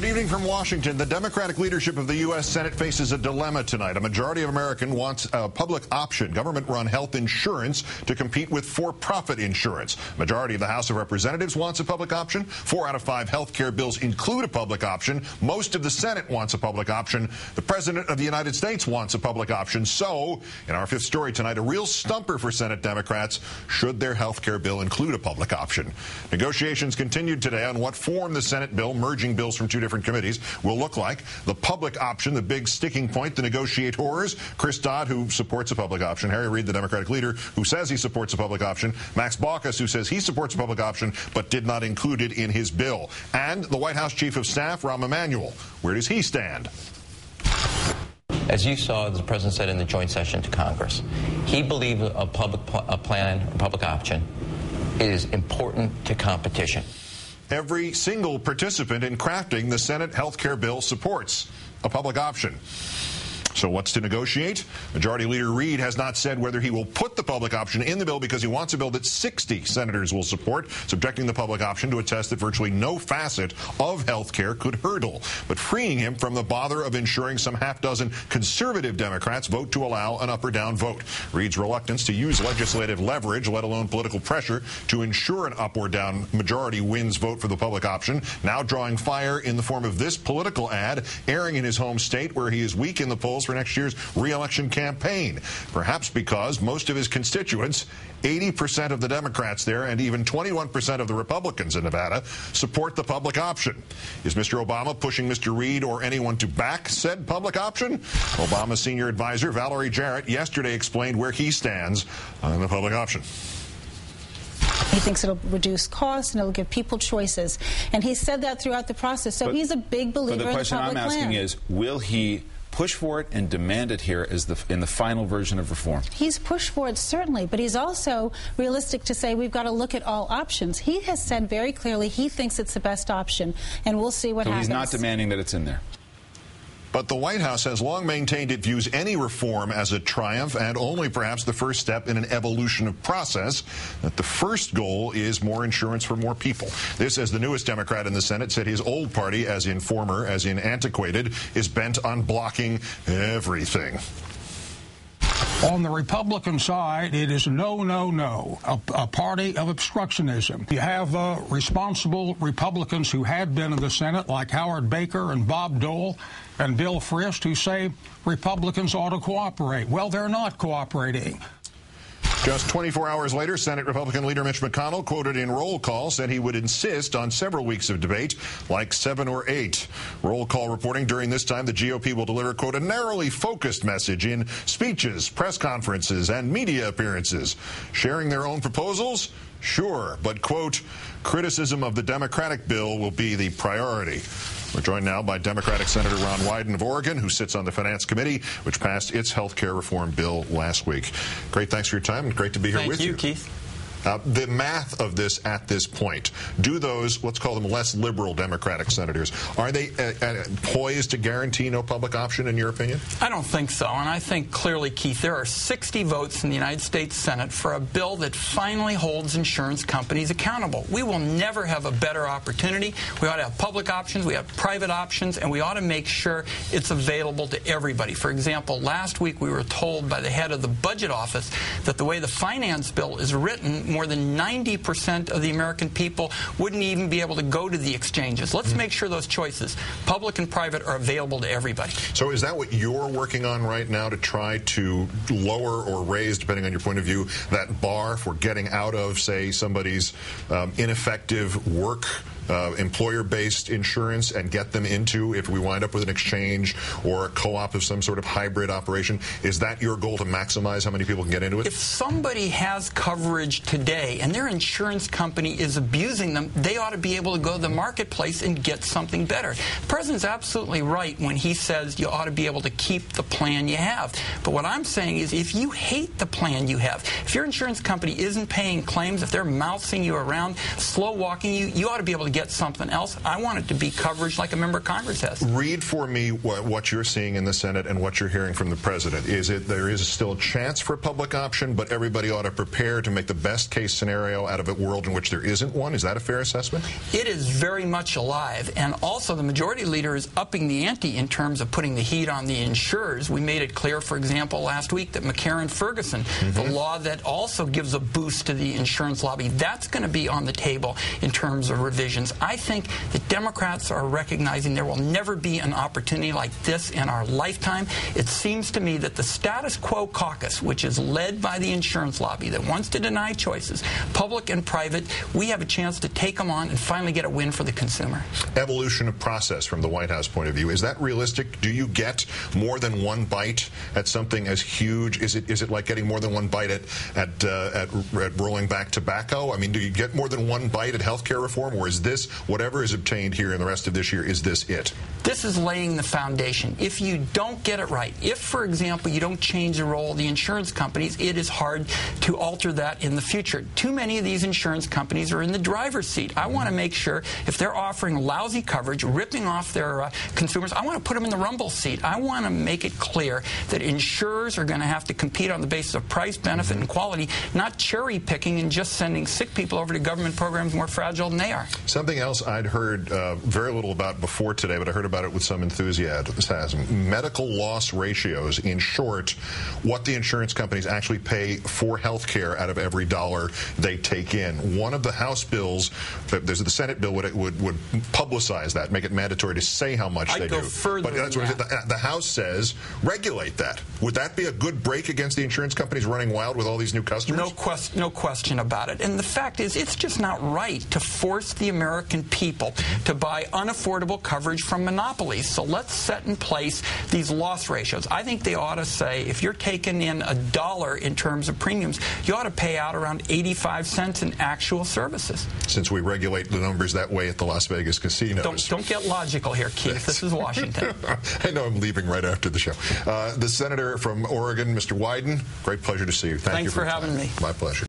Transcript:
Good evening from Washington. The Democratic leadership of the U.S. Senate faces a dilemma tonight. A majority of Americans wants a public option, government-run health insurance, to compete with for-profit insurance. Majority of the House of Representatives wants a public option. 4 out of 5 health care bills include a public option. Most of the Senate wants a public option. The President of the United States wants a public option. So, in our fifth story tonight, a real stumper for Senate Democrats. Should their health care bill include a public option? Negotiations continued today on what form the Senate bill, merging bills from two different committees, will look like. The public option, the big sticking point, the negotiators, Chris Dodd, who supports a public option, Harry Reid, the Democratic leader, who says he supports a public option, Max Baucus, who says he supports a public option but did not include it in his bill, and the White House Chief of Staff, Rahm Emanuel. Where does he stand? As you saw, the President said in the joint session to Congress, he believed a public option is important to competition. Every single participant in crafting the Senate health care bill supports a public option. So what's to negotiate? Majority Leader Reid has not said whether he will put the public option in the bill because he wants a bill that 60 senators will support, subjecting the public option to a test that virtually no facet of health care could hurdle, but freeing him from the bother of ensuring some half-dozen conservative Democrats vote to allow an up or down vote. Reid's reluctance to use legislative leverage, let alone political pressure, to ensure an up or down majority wins vote for the public option, now drawing fire in the form of this political ad airing in his home state where he is weak in the polls for next year's re-election campaign. Perhaps because most of his constituents, 80% of the Democrats there and even 21% of the Republicans in Nevada, support the public option. Is Mr. Obama pushing Mr. Reid or anyone to back said public option? Obama's senior advisor, Valerie Jarrett, yesterday explained where he stands on the public option. He thinks it'll reduce costs and it'll give people choices. And he said that throughout the process. So he's a big believer in the public plan. But the question I'm asking is, will he push for it and demand it here as in the final version of reform? He's pushed for it, certainly, but he's also realistic to say we've got to look at all options. He has said very clearly he thinks it's the best option, and we'll see what happens. So he's not demanding that it's in there? But the White House has long maintained it views any reform as a triumph and only perhaps the first step in an evolution of process, that the first goal is more insurance for more people. This, as the newest Democrat in the Senate said, his old party, as in former, as in antiquated, is bent on blocking everything. On the Republican side, it is no, no, no, a party of obstructionism. You have responsible Republicans who had been in the Senate, like Howard Baker and Bob Dole and Bill Frist, who say Republicans ought to cooperate. Well, they're not cooperating. Just 24 hours later, Senate Republican leader Mitch McConnell, quoted in Roll Call, said he would insist on several weeks of debate, like 7 or 8. Roll Call reporting during this time the GOP will deliver, quote, a narrowly focused message in speeches, press conferences, and media appearances. Sharing their own proposals? Sure, but, quote, criticism of the Democratic bill will be the priority. We're joined now by Democratic Senator Ron Wyden of Oregon, who sits on the Finance Committee, which passed its health care reform bill last week. Great, thanks for your time, and great to be here with you. Thank you, Keith. The math of this at this point, do those, let's call them less liberal Democratic senators, are they poised to guarantee no public option, in your opinion? I don't think so, and I think clearly, Keith, there are 60 votes in the United States Senate for a bill that finally holds insurance companies accountable. We will never have a better opportunity. We ought to have public options, we have private options, and we ought to make sure it's available to everybody. For example, last week we were told by the head of the Budget Office that the way the finance bill is written, more than 90% of the American people wouldn't even be able to go to the exchanges. Let's make sure those choices, public and private, are available to everybody. So is that what you're working on right now, to try to lower or raise, depending on your point of view, that bar for getting out of, say, somebody's ineffective work employer-based insurance and get them into, if we wind up with an exchange or a co-op of some sort of hybrid operation? Is that your goal, to maximize how many people can get into it? If somebody has coverage today and their insurance company is abusing them, they ought to be able to go to the marketplace and get something better. The President's absolutely right when he says you ought to be able to keep the plan you have. But what I'm saying is, if you hate the plan you have, if your insurance company isn't paying claims, if they're mouthing you around, slow-walking you, you ought to be able to get get something else. I want it to be coverage like a member of Congress has. Read for me what you're seeing in the Senate and what you're hearing from the President. There is still a chance for a public option, but everybody ought to prepare to make the best case scenario out of a world in which there isn't one? Is that a fair assessment? It is very much alive, and also the majority leader is upping the ante in terms of putting the heat on the insurers. We made it clear, for example, last week that McCarran-Ferguson, the law that also gives a boost to the insurance lobby, that's going to be on the table in terms of revisions. I think the Democrats are recognizing there will never be an opportunity like this in our lifetime. It seems to me that the status quo caucus, which is led by the insurance lobby that wants to deny choices, public and private, we have a chance to take them on and finally get a win for the consumer. Evolution of process from the White House point of view. Is that realistic? Do you get more than one bite at something as huge? Is it like getting more than one bite at rolling back tobacco? I mean, do you get more than one bite at health care reform, or is this, whatever is obtained here in the rest of this year, is this it? This is laying the foundation. If you don't get it right, if, for example, you don't change the role of the insurance companies, it is hard to alter that in the future. Too many of these insurance companies are in the driver's seat. I want to make sure if they're offering lousy coverage, ripping off their consumers, I want to put them in the rumble seat. I want to make it clear that insurers are going to have to compete on the basis of price, benefit, and quality, not cherry picking and just sending sick people over to government programs more fragile than they are. Something else I'd heard very little about before today, but I heard about it with some enthusiasm. Medical loss ratios. In short, what the insurance companies actually pay for health care out of every dollar they take in. One of the House bills, there's the Senate bill, would publicize that, make it mandatory to say how much they do. I'd go further but that's than what that. The House says regulate that. Would that be a good break against the insurance companies running wild with all these new customers? No question about it. And the fact is, it's just not right to force the American people to buy unaffordable coverage from monopolies. So let's set in place these loss ratios. I think they ought to say, if you're taking in $1 in terms of premiums, you ought to pay out around 85 cents in actual services. Since we regulate the numbers that way at the Las Vegas casinos. Don't get logical here, Keith. This is Washington. I know I'm leaving right after the show. The senator from Oregon, Mr. Wyden, great pleasure to see you. Thank you for having me. My pleasure.